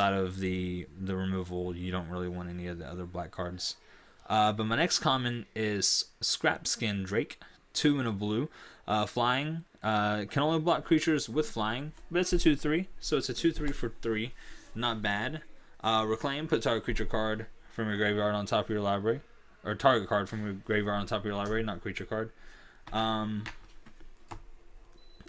outside of the removal, you don't really want any of the other black cards. But my next common is Scrap Skin Drake, 2 and a blue, flying. Can only block creatures with flying, but it's a 2/3, so it's a 2/3 for 3, not bad. Reclaim, put target creature card from your graveyard on top of your library, or target card from your graveyard on top of your library, not creature card. I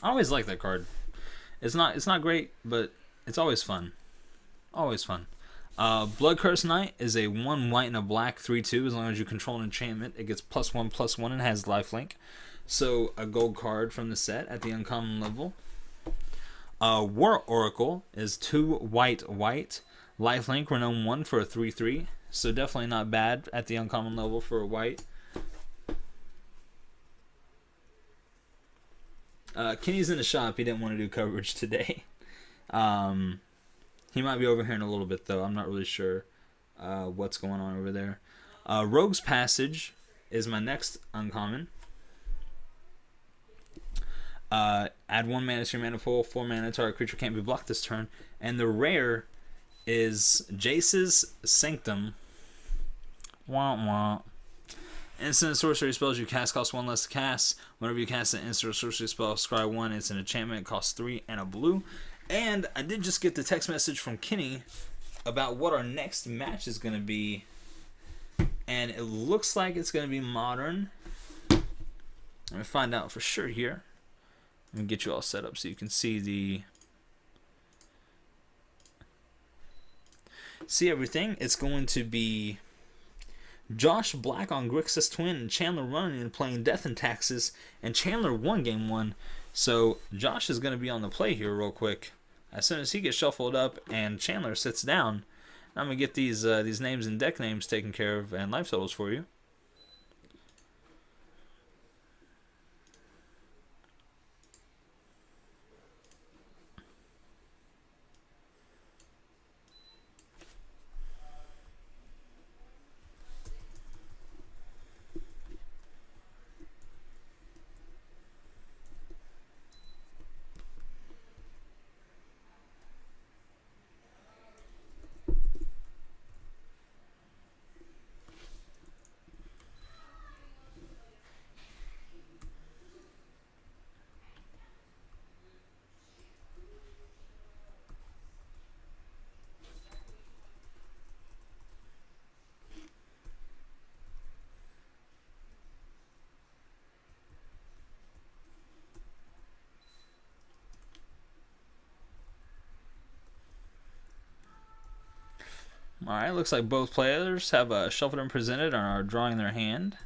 always like that card. It's not great, but it's always fun. Always fun. Blood Curse Knight is a 1 white and a black 3/2. As long as you control an enchantment, it gets +1/+1 and has lifelink. So a gold card from the set at the uncommon level. War Oracle is 2 white, lifelink, renown 1 for a 3/3. So definitely not bad at the uncommon level for a white. Kenny's in the shop. He didn't want to do coverage today. He might be over here in a little bit, though. I'm not really sure what's going on over there. Rogue's Passage is my next uncommon. Add 1 mana to your mana pool. 4 mana. Target creature can't be blocked this turn. And the rare is Jace's Sanctum. Wah wah. Instant and sorcery spells you cast cost 1 less to cast. Whenever you cast an instant or sorcery spell, scry 1. It's an enchantment. It costs 3 and a blue. And I did just get the text message from Kenny about what our next match is going to be. And it looks like it's going to be modern. Let me find out for sure here. Let me get you all set up so you can see everything. It's going to be Josh Black on Grixis Twin and Chandler running and playing Death and Taxes, and Chandler won game 1. So Josh is going to be on the play here real quick. As soon as he gets shuffled up and Chandler sits down, I'm going to get these names and deck names taken care of and life totals for you. Alright, looks like both players have shuffled and presented and are drawing their hand.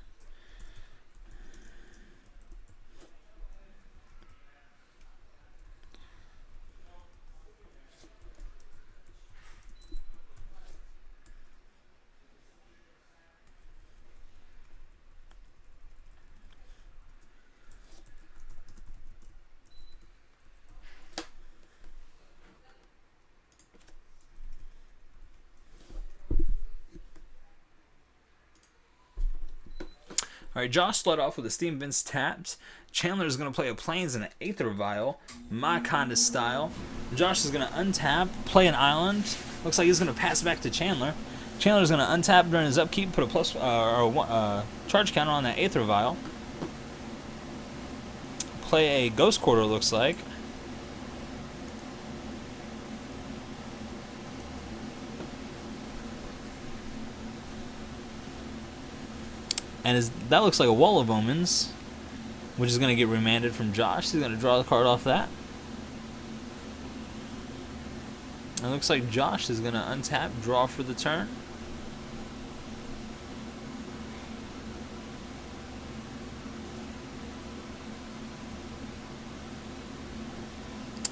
Alright, Josh led off with a Steam Vince tapped. Chandler's going to play a Plains and an Aether Vial. My kind of style. Josh is going to untap, play an island. Looks like he's going to pass back to Chandler. Chandler's going to untap during his upkeep, put a charge counter on that Aether Vial. Play a Ghost Quarter, looks like. And that looks like a Wall of Omens, which is going to get remanded from Josh. He's going to draw the card off that. It looks like Josh is going to untap, draw for the turn.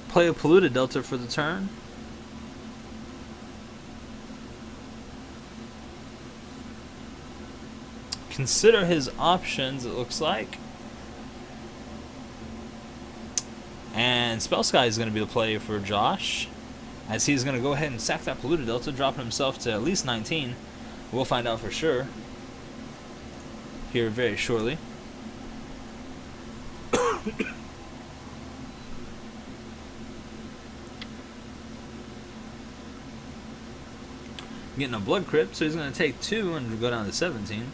Play a Polluted Delta for the turn. Consider his options, it looks like. And Spellsky is going to be the play for Josh, as he's going to go ahead and sack that Polluted Delta, dropping himself to at least 19. We'll find out for sure here very shortly. getting a blood crypt, so he's going to take 2 and go down to 17.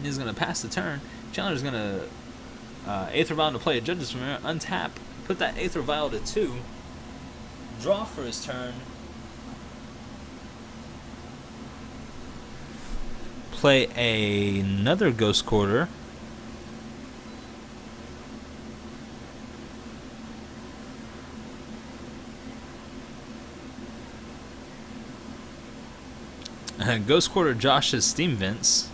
He's going to pass the turn. Chandler's going to Aether Vial to play a Judge's Familiar, untap, put that Aether Vial to 2, draw for his turn, play another Ghost Quarter, Ghost Quarter Josh's Steam Vents.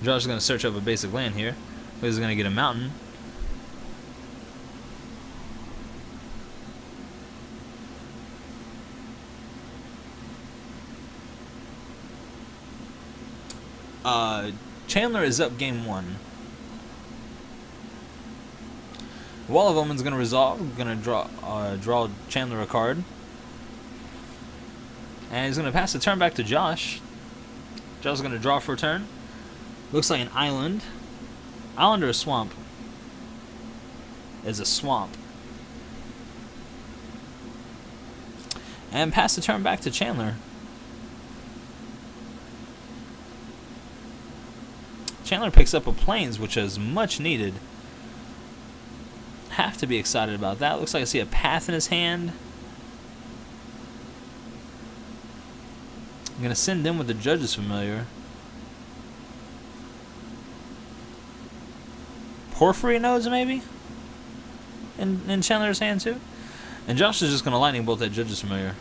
Josh is going to search up a basic land here. He's going to get a mountain. Chandler is up game 1. Wall of Omen's going to resolve. Going to draw Chandler a card. And he's going to pass the turn back to Josh. Josh is going to draw for a turn. Looks like an island. Island or a swamp? Is a swamp. And pass the turn back to Chandler. Chandler picks up a Plains, which is much needed. Have to be excited about that. Looks like I see a Path in his hand. I'm going to send in with the Judge's Familiar. Porphyry Nodes, maybe? In Chandler's hand, too? And Josh is just going to Lightning Bolt that Judge's Familiar.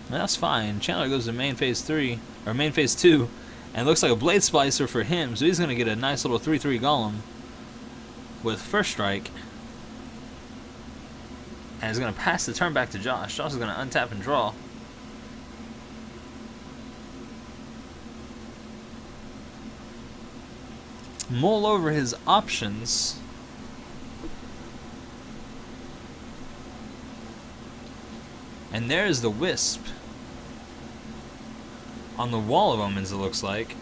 That's fine. Chandler goes to main phase 3, or main phase 2, and it looks like a Blade Splicer for him, so he's going to get a nice little 3/3 Golem with First Strike. And he's going to pass the turn back to Josh. Josh is going to untap and draw. Mull over his options. And there's the Wisp. On the Wall of Omens, it looks like.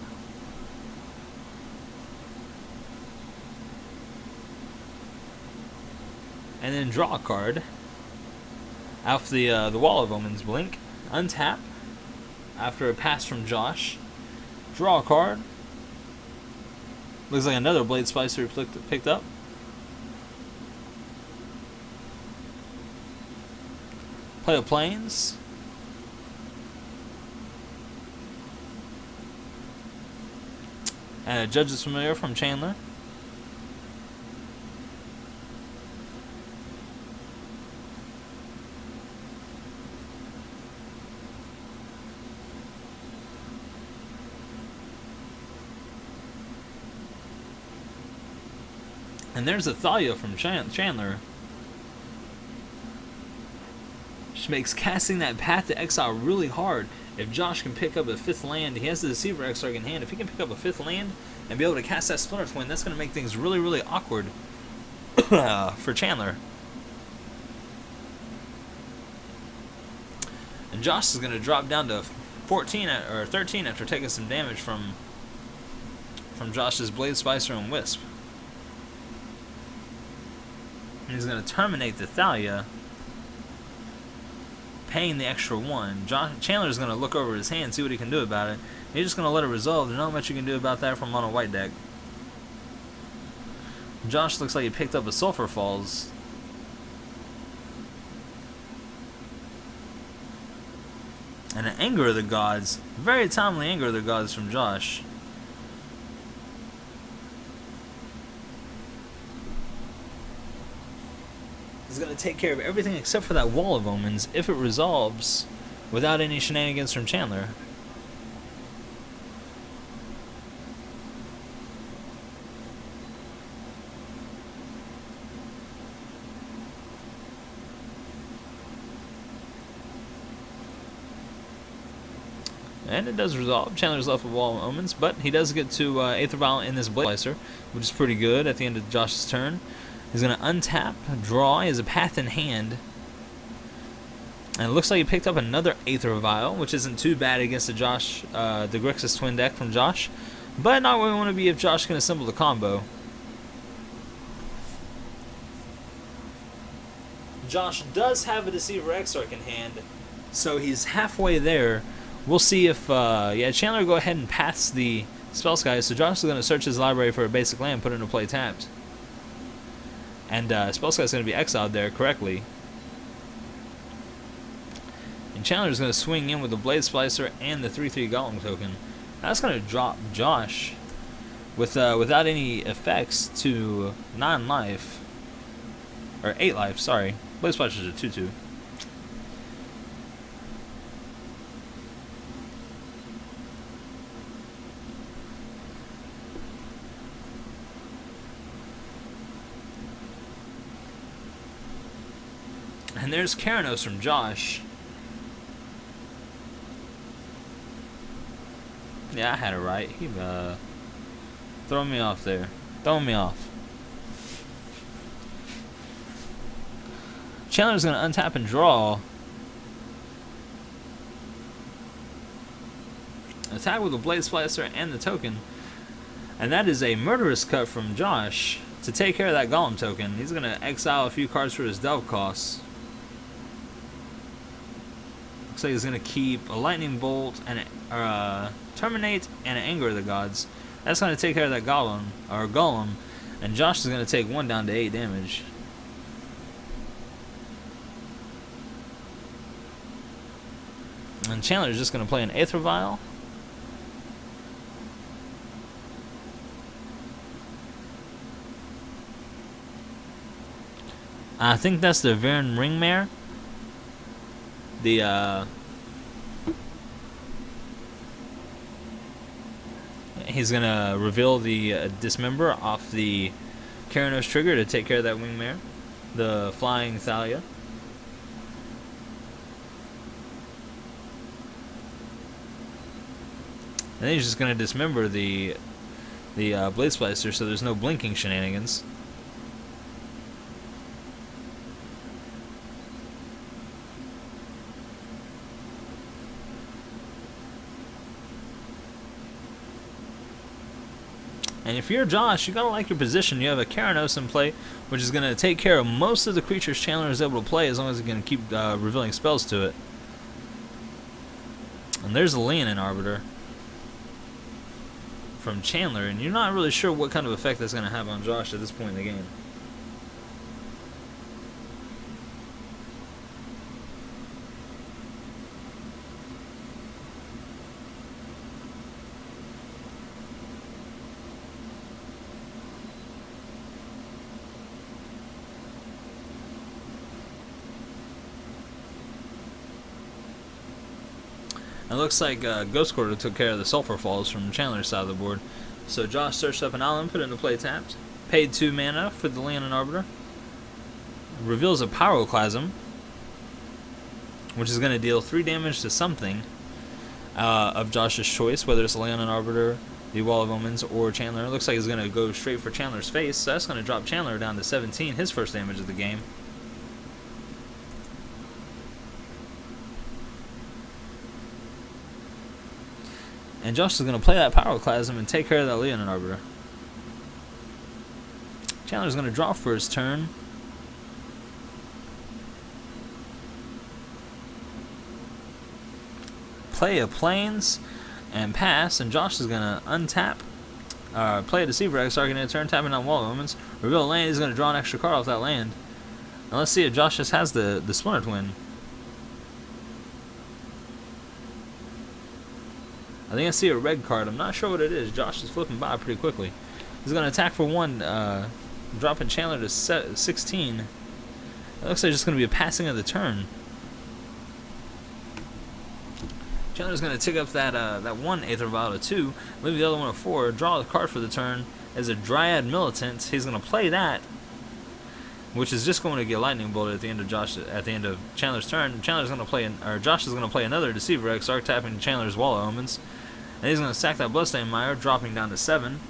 And then draw a card. Off the Wall of Omens blink. Untap. After a pass from Josh. Draw a card. Looks like another Blade Splicer picked up. Play a Plains. And a Judge's Familiar from Chandler. And there's a Thalia from Chandler. Which makes casting that Path to Exile really hard. If Josh can pick up a 5th land, he has the Deceiver Exarch in hand. If he can pick up a 5th land and be able to cast that Splinter Twin, that's going to make things really, really awkward for Chandler. And Josh is going to drop down to 14 or 13 after taking some damage from Josh's Blade Splicer and Wisp. And he's going to terminate the Thalia, paying the extra 1. Chandler's going to look over his hand, see what he can do about it. He's just going to let it resolve. There's not much you can do about that from on a white deck. Josh looks like he picked up a Sulphur Falls. And an Anger of the Gods. Very timely Anger of the Gods from Josh. Is going to take care of everything except for that Wall of Omens if it resolves without any shenanigans from Chandler. And it does resolve. Chandler's left with Wall of Omens, but he does get to Aether Vial in this Blade Splicer, which is pretty good at the end of Josh's turn. He's going to untap, draw. He has a Path in hand. And it looks like he picked up another Aether Vial, which isn't too bad against the Grixis Twin deck from Josh. But not where we want to be if Josh can assemble the combo. Josh does have a Deceiver Exarch in hand, so he's halfway there. We'll see if, Chandler will go ahead and pass the Spell Skies. So Josh is going to search his library for a basic land, put it into play tapped. And Spell Skies is going to be exiled there correctly. And Chandler is going to swing in with the Blade Splicer and the 3/3 Golem token. That's going to drop Josh without any effects to 9 life. Or 8 life, sorry. Blade Splicer is a 2/2. And there's Keranos from Josh. Yeah, I had it right. He throwing me off there. Throwing me off. Chandler's going to untap and draw. Attack with the Blade Splicer and the token. And that is a murderous cut from Josh to take care of that Golem token. He's going to exile a few cards for his delve costs. Looks like he's going to keep a Lightning Bolt and Terminate and an Anger of the Gods. That's going to take care of that Golem. And Josh is going to take 1 down to 8 damage. And Chandler's just going to play an Aether Vial. I think that's the Varen Ringmare. He's going to reveal the Dismember off the Keranos trigger to take care of that Wingmare. The Flying Thalia. And then he's just going to dismember the Blade Splicer so there's no blinking shenanigans. And if you're Josh, you gotta like your position. You have a Keranos in play, which is gonna take care of most of the creatures Chandler is able to play as long as he's gonna keep revealing spells to it. And there's the Leonin Arbiter from Chandler, and you're not really sure what kind of effect that's going to have on Josh at this point in the game. It looks like Ghost Quarter took care of the Sulphur Falls from Chandler's side of the board. So Josh searched up an island, put it into play tapped. Paid 2 mana for the Leonin Arbiter. Reveals a Pyroclasm, which is going to deal 3 damage to something of Josh's choice, whether it's the Leonin Arbiter, the Wall of Omens, or Chandler. It looks like he's going to go straight for Chandler's face, so that's going to drop Chandler down to 17, his first damage of the game. And Josh is going to play that Pyroclasm and take care of that Leonin Arbiter. Chandler's going to draw for his turn. Play a Plains and pass, and Josh is going to untap. Play a Deceiver Exarch in a turn, tapping on Wall of Omens. Reveal a land, he's going to draw an extra card off that land. And let's see if Josh just has the Splinter Twin. I think I see a red card. I'm not sure what it is. Josh is flipping by pretty quickly. He's going to attack for 1, dropping Chandler to 16. It looks like it's just going to be a passing of the turn. Chandler's going to tick up that 1 Aether Vial to 2, leave the other one at 4, draw a card for the turn as a Dryad Militant. He's going to play that, which is just going to get lightning bolted at the end of Chandler's turn. Josh is going to play another Deceiver Exarch, tapping Chandler's Wall of Omens. And he's going to sack that Bloodstained Mire, dropping down to 7.